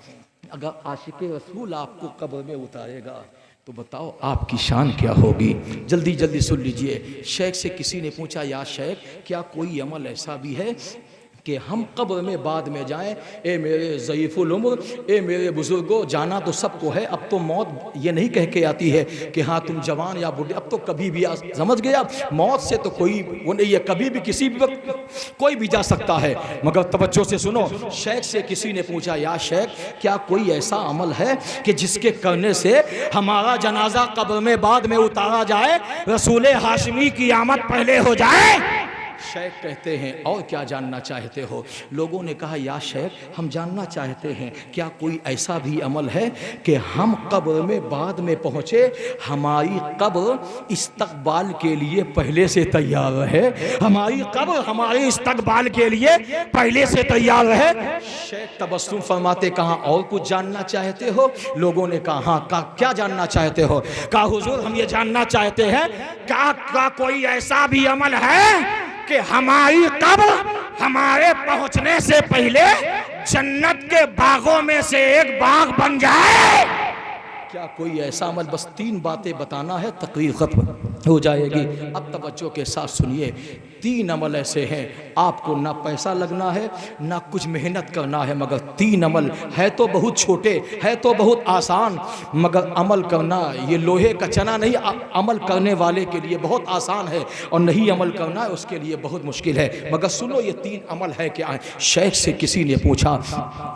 اگر عاشق رسول آپ کو قبر میں اتارے گا تو بتاؤ آپ کی شان کیا ہوگی؟ جلدی جلدی سن لیجئے۔ شیخ سے کسی نے پوچھا، یا شیخ کیا کوئی عمل ایسا بھی ہے کہ ہم قبر میں بعد میں جائیں؟ اے میرے ضعیف العمر، اے میرے بزرگوں، جانا تو سب کو ہے، اب تو موت یہ نہیں کہہ کے آتی ہے کہ ہاں تم جوان یا بوڑھے، اب تو کبھی بھی سمجھ گیا، موت سے تو کوئی وہ نہیں ہے، کبھی بھی کسی بھی وقت کوئی بھی جا سکتا ہے۔ مگر توجہ سے سنو، شیخ سے کسی نے پوچھا، یا شیخ کیا کوئی ایسا عمل ہے کہ جس کے کرنے سے ہمارا جنازہ قبر میں بعد میں اتارا جائے، رسول ہاشمی کی آمد پہلے ہو جائے؟ شیخ کہتے ہیں، اور کیا جاننا چاہتے ہو؟ لوگوں نے کہا، یا شیخ ہم جاننا چاہتے ہیں کیا کوئی ایسا بھی عمل ہے کہ ہم قبر میں بعد میں پہنچے، ہماری قبر استقبال کے لیے پہلے سے تیار رہے، ہماری قبر ہمارے استقبال کے لیے پہلے سے تیار رہے؟ شیخ تبسم فرماتے، کہاں اور کچھ جاننا چاہتے ہو؟ لوگوں نے کہا، ہاں کیا جاننا چاہتے ہو؟ کہا حضور ہم یہ جاننا چاہتے ہیں کیا کوئی ایسا بھی عمل ہے کہ ہماری قبر ہمارے پہنچنے سے پہلے جنت کے باغوں میں سے ایک باغ بن جائے؟ کیا کوئی ایسا عمل؟ بس 3 باتیں بتانا ہے، تقریر ختم ہو جائے گی۔ اب توجہ کے ساتھ سنیے، 3 عمل ایسے ہیں، آپ کو نہ پیسہ لگنا ہے نہ کچھ محنت کرنا ہے، مگر 3 عمل ہے تو بہت چھوٹے، ہے تو بہت آسان، مگر عمل کرنا یہ لوہے کا چنا نہیں، عمل کرنے والے کے لیے بہت آسان ہے، اور نہیں عمل کرنا اس کے لیے بہت مشکل ہے۔ مگر سنو یہ 3 عمل ہے کیا ہے؟ شیخ سے کسی نے پوچھا،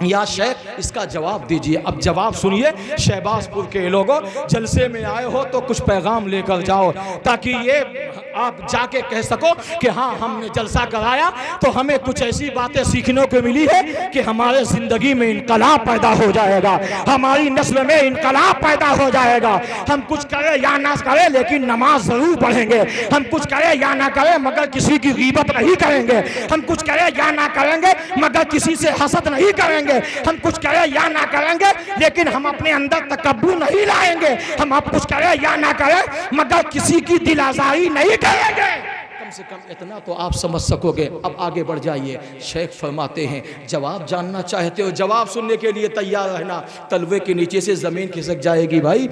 یا شیخ اس کا جواب دیجئے۔ اب جواب سنیے، شہباز پور کے لوگوں، جلسے میں آئے ہو تو کچھ پیغام لے کر جاؤ، تاکہ یہ آپ جا کے کہہ سکو کہ ہاں ہم نے جلسہ کرایا تو ہمیں کچھ ایسی باتیں سیکھنے کو ملی ہے کہ ہمارے زندگی میں انقلاب پیدا ہو جائے گا، ہماری نسل میں انقلاب پیدا ہو جائے گا۔ ہم کچھ کریں یا نہ کریں لیکن نماز ضرور پڑھیں گے، ہم کچھ کریں یا نہ کریں مگر کسی کی غیبت نہیں کریں گے، ہم کچھ کریں یا نہ کریں گے مگر کسی سے حسد نہیں کریں گے، ہم کچھ کریں یا نہ کریں گے لیکن ہم اپنے اندر تکبر نہیں لائیں گے، ہم اب کچھ کریں یا نہ کریں مگر کسی کی دل آزاری نہیں کریں گے۔ کم سے کم اتنا تو آپ سمجھ سکو گے۔ اب آگے بڑھ جائیے، شیخ فرماتے ہیں جواب جاننا چاہتے ہو، جواب سننے کے لیے تیار رہنا، تلوے کے نیچے سے زمین کھسک جائے گی بھائی،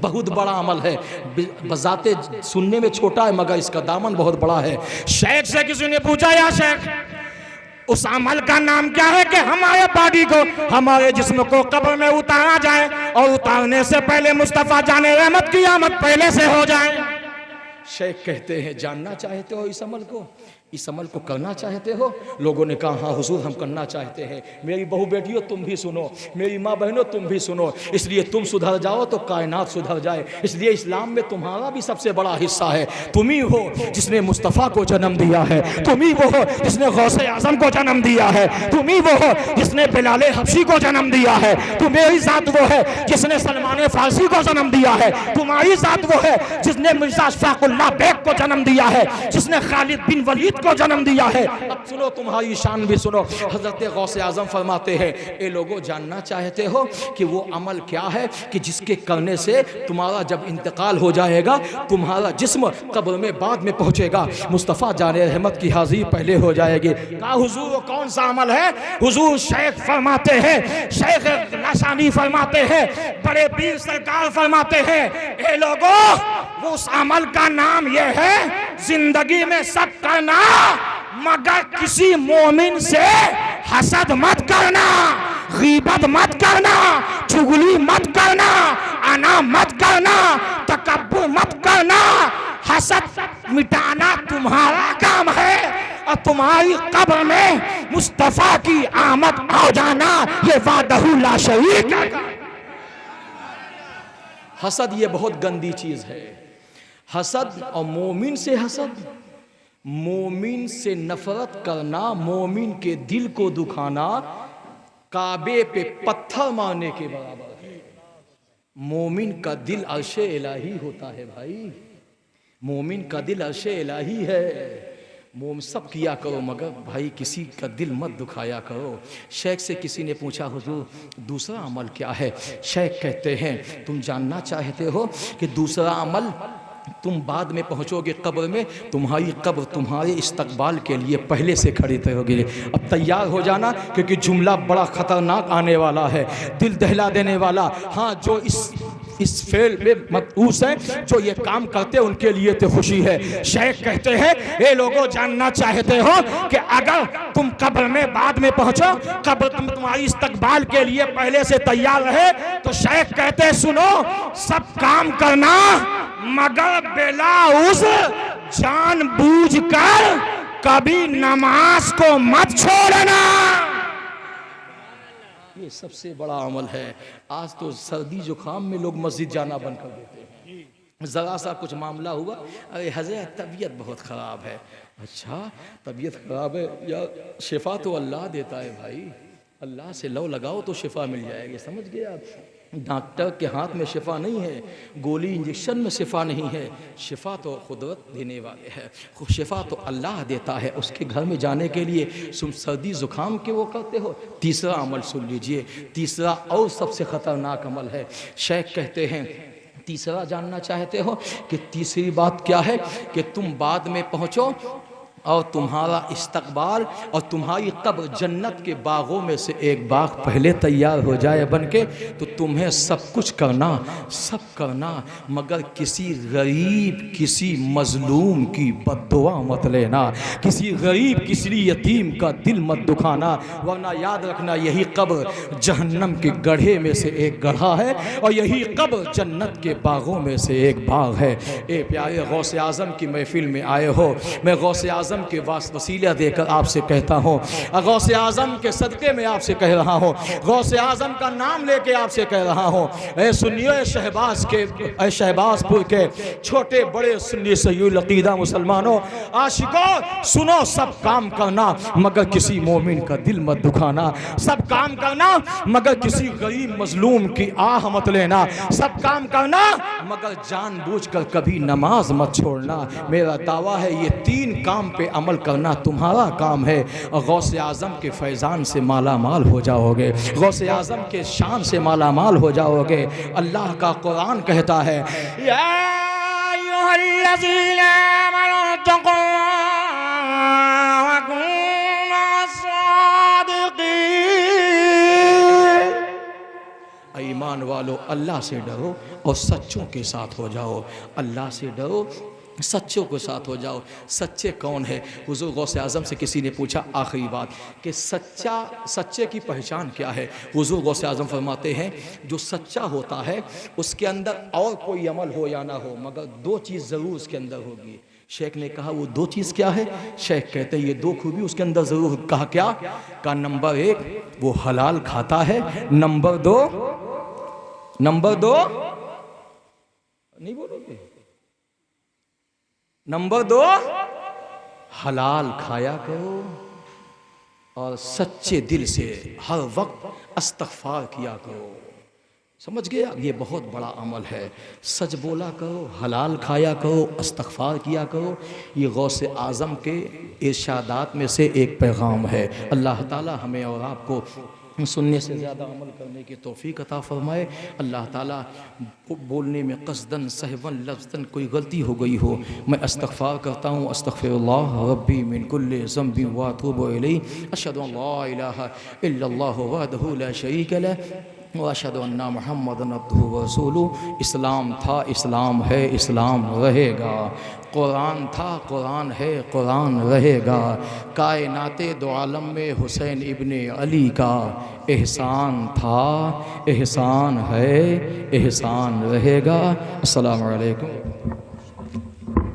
بہت بڑا عمل ہے، بذات سننے میں چھوٹا ہے مگر اس کا دامن بہت بڑا ہے۔ شیخ سے کسی نے پوچھا، یا شیخ اس عمل کا نام کیا ہے کہ ہمارے باڈی کو، ہمارے جسم کو قبر میں اتارا جائے اور اتارنے سے پہلے مصطفیٰ جان رحمت کی آمد پہلے سے ہو جائے؟ شیخ کہتے ہیں جاننا چاہتے ہو اس عمل کو، اس عمل کو کرنا چاہتے ہو؟ لوگوں نے کہا ہاں حضور ہم کرنا چاہتے ہیں۔ میری بہو بیٹیوں تم بھی سنو، میری ماں بہنوں تم بھی سنو، اس لیے تم سدھر جاؤ تو کائنات سدھر جائے، اس لیے اسلام میں تمہارا بھی سب سے بڑا حصہ ہے۔ تم ہی ہو جس نے مصطفیٰ کو جنم دیا ہے، تم ہی وہ ہو جس نے غوث اعظم کو جنم دیا ہے، تم ہی وہ ہو جس نے بلال حبشی کو جنم دیا ہے، تمہاری ذات وہ ہے جس نے سلمان فارسی کو جنم دیا ہے، تمہاری ذات وہ ہے جس نے مرزا اشفاق اللہ بیگ کو جنم دیا ہے، جس نے خالد بن ولید کو جنم دیا ہے۔ اب سنو تمہاری شان بھی سنو، حضرت غوث اعظم فرماتے ہیں اے لوگوں جاننا چاہتے ہو کہ وہ عمل کیا ہے کہ جس کے کرنے سے تمہارا جب انتقال ہو جائے گا تمہارا جسم قبر میں بعد میں پہنچے گا، مصطفیٰ جان رحمت کی حاضری پہلے ہو جائے گی۔ کہا حضور وہ کون سا عمل ہے؟ حضور شیخ فرماتے ہیں، شیخ لاشانی فرماتے ہیں، بڑے پیر سرکار فرماتے ہیں اے لوگوں اس عمل کا نام یہ ہے زندگی میں سب کرنا مگر کسی مومن سے حسد مت کرنا، غیبت مت کرنا، چغلی مت کرنا، انا مت کرنا، تکبر مت کرنا۔ حسد مٹانا تمہارا کام ہے اور تمہاری قبر میں مصطفیٰ کی آمد آ جانا یہ وعدہ لا شریک ہے۔ حسد یہ بہت گندی چیز ہے۔ حسد اور مومن سے حسد، مومن سے نفرت کرنا، مومن کے دل کو دکھانا کعبے پہ پتھر مارنے کے برابر ہے۔ مومن کا دل عرش الہی ہوتا ہے بھائی، مومن کا دل عرش الہی ہے۔ مومن سب کیا کرو مگر بھائی کسی کا دل مت دکھایا کرو۔ شیخ سے کسی نے پوچھا حضور دوسرا عمل کیا ہے؟ شیخ کہتے ہیں تم جاننا چاہتے ہو کہ دوسرا عمل تم بعد میں پہنچو گے قبر میں، تمہاری قبر تمہارے استقبال کے لیے پہلے سے کھڑی ہوگی۔ اب تیار ہو جانا کیونکہ جملہ بڑا خطرناک آنے والا ہے، دل دہلا دینے والا۔ ہاں جو اس فعل میں مبعوث ہیں، جو یہ کام کرتے ان کے لیے تو خوشی ہے۔ شیخ کہتے ہیں اے لوگوں جاننا چاہتے ہو کہ اگر تم قبر میں بعد میں پہنچو، قبر تمہاری استقبال کے لیے پہلے سے تیار رہے، تو شیخ کہتے ہیں سنو سب کام کرنا مگر بلا عذر، جان بوجھ کر کبھی نماز کو مت چھوڑنا۔ یہ سب سے بڑا عمل ہے۔ آج تو سردی زکام میں لوگ مسجد جانا بند کر دیتے ہیں، ذرا سا کچھ معاملہ ہوا، ارے حضرت طبیعت بہت خراب ہے۔ اچھا طبیعت خراب ہے یا شفا تو اللہ دیتا ہے بھائی، اللہ سے لو لگاؤ تو شفا مل جائے گی، سمجھ گئے آپ؟ ڈاکٹر کے ہاتھ میں شفا نہیں ہے، گولی انجیکشن میں شفا نہیں ہے، شفا تو قدرت دینے والے ہے، شفا تو اللہ دیتا ہے۔ اس کے گھر میں جانے کے لیے تم سردی زکام کے وہ کرتے ہو۔ تیسرا عمل سن لیجئے، تیسرا اور سب سے خطرناک عمل ہے۔ شیخ کہتے ہیں تیسرا جاننا چاہتے ہو کہ تیسری بات کیا ہے کہ تم بعد میں پہنچو اور تمہارا استقبال اور تمہاری قبر جنت کے باغوں میں سے ایک باغ پہلے تیار ہو جائے بن کے، تو تمہیں سب کچھ کرنا، سب کرنا مگر کسی غریب کسی مظلوم کی بد دعا مت لینا، کسی غریب کسی یتیم کا دل مت دکھانا، ورنہ یاد رکھنا یہی قبر جہنم کے گڑھے میں سے ایک گڑھا ہے اور یہی قبر جنت کے باغوں میں سے ایک باغ ہے۔ اے پیارے غوث اعظم کی محفل میں آئے ہو، میں غوث اعظم کے وسیلہ دے کر آپ سے کہتا ہوں، غوث اعظم کے صدقے میں آپ سے کہہ رہا ہوں، غوث اعظم کا نام لے کے آپ سے کہہ رہا ہوں، اے سنیو اے شہباز پور کے چھوٹے بڑے سنی سید العقیدہ مسلمانوں، عاشقوں سنو، سب کام کرنا مگر کسی مومن کا دل مت دکھانا، سب کام کرنا مگر کسی غریب مظلوم کی آہ مت لینا، سب کام کرنا مگر جان بوجھ کر کبھی نماز مت چھوڑنا۔ میرا دعویٰ ہے یہ تین کام پہ عمل کرنا تمہارا کام ہے، اور غوث اعظم کے فیضان سے مالا مال ہو جاؤ گے، غوث اعظم کے شان سے مالا مال ہو جاؤ گے۔ اللہ کا قرآن کہتا ہے یا ایھا الذین آمنوا اتقوا اللہ وکونوا صادقین۔ ایمان والو اللہ سے ڈرو اور سچوں کے ساتھ ہو جاؤ، اللہ سے ڈرو سچوں کے ساتھ ہو جاؤ۔ سچے کون ہے؟ حضور غوث اعظم سے کسی نے پوچھا آخری بات کہ سچے کی پہچان کیا ہے؟ حضور غوث اعظم فرماتے ہیں جو سچا ہوتا ہے اس کے اندر اور کوئی عمل ہو یا نہ ہو مگر دو چیز ضرور اس کے اندر ہوگی۔ شیخ نے کہا وہ دو چیز کیا ہے؟ شیخ کہتے ہیں یہ دو خوبی اس کے اندر ضرور۔ کہا کیا؟ کہا نمبر ایک وہ حلال کھاتا ہے، نمبر دو نہیں بولو گے، نمبر دو حلال کھایا کرو اور سچے دل سے ہر وقت استغفار کیا کرو۔ سمجھ گئے؟ یہ بہت بڑا عمل ہے، سچ بولا کرو، حلال کھایا کرو، استغفار کیا کرو۔ یہ غوث اعظم کے ارشادات میں سے ایک پیغام ہے۔ اللہ تعالی ہمیں اور آپ کو سننے سے زیادہ عمل کرنے کی توفیق عطا فرمائے۔ اللہ تعالیٰ بولنے میں قصداً سہواً لفظاً کوئی غلطی ہو گئی ہو میں استغفار کرتا ہوں، استغفر اللہ ربی من کل ذنب واتوب الیہ، اشہد ان لا الہ الا اللہ وحدہ لا شریک لہ واشہد ان محمد عبدہ ورسولہ۔ اسلام تھا، اسلام ہے، اسلام رہے گا۔ قرآن تھا، قرآن ہے، قرآن رہے گا۔ کائنات دو عالم میں حسین ابن علی کا احسان تھا، احسان ہے، احسان رہے گا۔ السلام علیکم۔